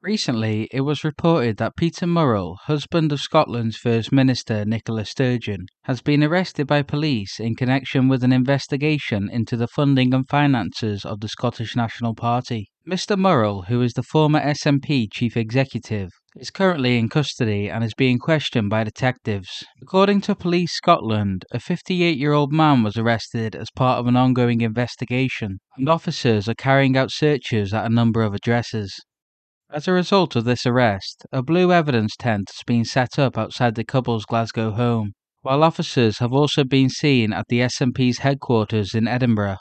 Recently, it was reported that Peter Murrell, husband of Scotland's First Minister Nicola Sturgeon, has been arrested by police in connection with an investigation into the funding and finances of the Scottish National Party. Mr Murrell, who is the former SNP chief executive, is currently in custody and is being questioned by detectives. According to Police Scotland, a 58-year-old man was arrested as part of an ongoing investigation, and officers are carrying out searches at a number of addresses. As a result of this arrest, a blue evidence tent has been set up outside the couple's Glasgow home, while officers have also been seen at the SNP's headquarters in Edinburgh.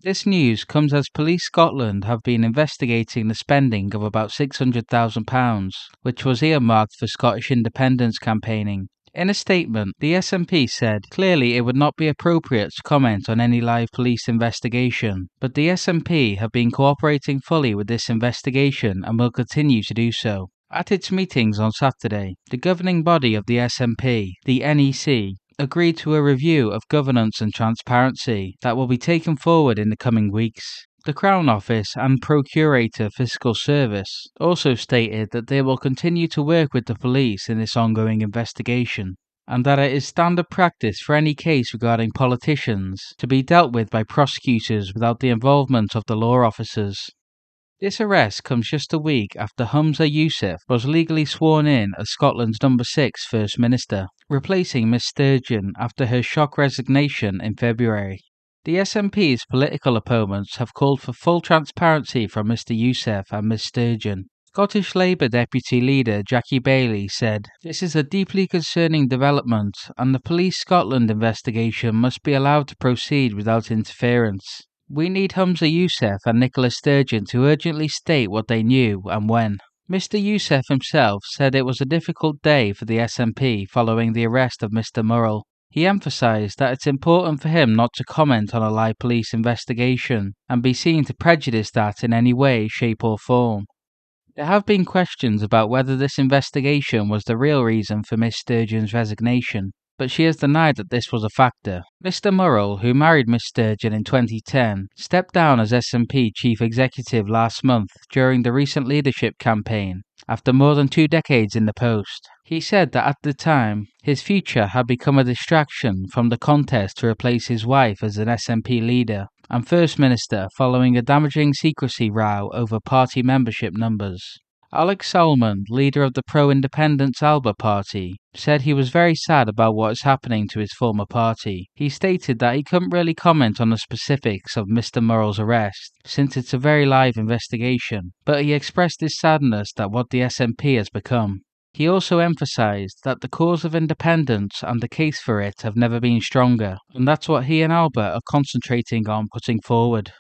This news comes as Police Scotland have been investigating the spending of about £600,000, which was earmarked for Scottish independence campaigning. In a statement, the SNP said clearly it would not be appropriate to comment on any live police investigation, but the SNP have been cooperating fully with this investigation and will continue to do so. At its meetings on Saturday, the governing body of the SNP, the NEC, agreed to a review of governance and transparency that will be taken forward in the coming weeks. The Crown Office and Procurator Fiscal Service also stated that they will continue to work with the police in this ongoing investigation, and that it is standard practice for any case regarding politicians to be dealt with by prosecutors without the involvement of the law officers. This arrest comes just a week after Humza Yousaf was legally sworn in as Scotland's number 6 First Minister, replacing Miss Sturgeon after her shock resignation in February. The SNP's political opponents have called for full transparency from Mr Yousaf and Miss Sturgeon. Scottish Labour Deputy Leader Jackie Baillie said, "This is a deeply concerning development, and the Police Scotland investigation must be allowed to proceed without interference. We need Humza Yousaf and Nicola Sturgeon to urgently state what they knew and when." Mr Yousaf himself said it was a difficult day for the SNP following the arrest of Mr Murrell. He emphasised that it's important for him not to comment on a live police investigation and be seen to prejudice that in any way, shape or form. There have been questions about whether this investigation was the real reason for Miss Sturgeon's resignation, but she has denied that this was a factor. Mr Murrell, who married Miss Sturgeon in 2010, stepped down as SNP chief executive last month during the recent leadership campaign, after more than 2 decades in the post. He said that at the time, his future had become a distraction from the contest to replace his wife as an SNP leader and First Minister following a damaging secrecy row over party membership numbers. Alex Salmond, leader of the pro-independence Alba party, said he was very sad about what is happening to his former party. He stated that he couldn't really comment on the specifics of Mr Murrell's arrest, since it's a very live investigation, but he expressed his sadness at what the SNP has become. He also emphasised that the cause of independence and the case for it have never been stronger, and that's what he and Alba are concentrating on putting forward.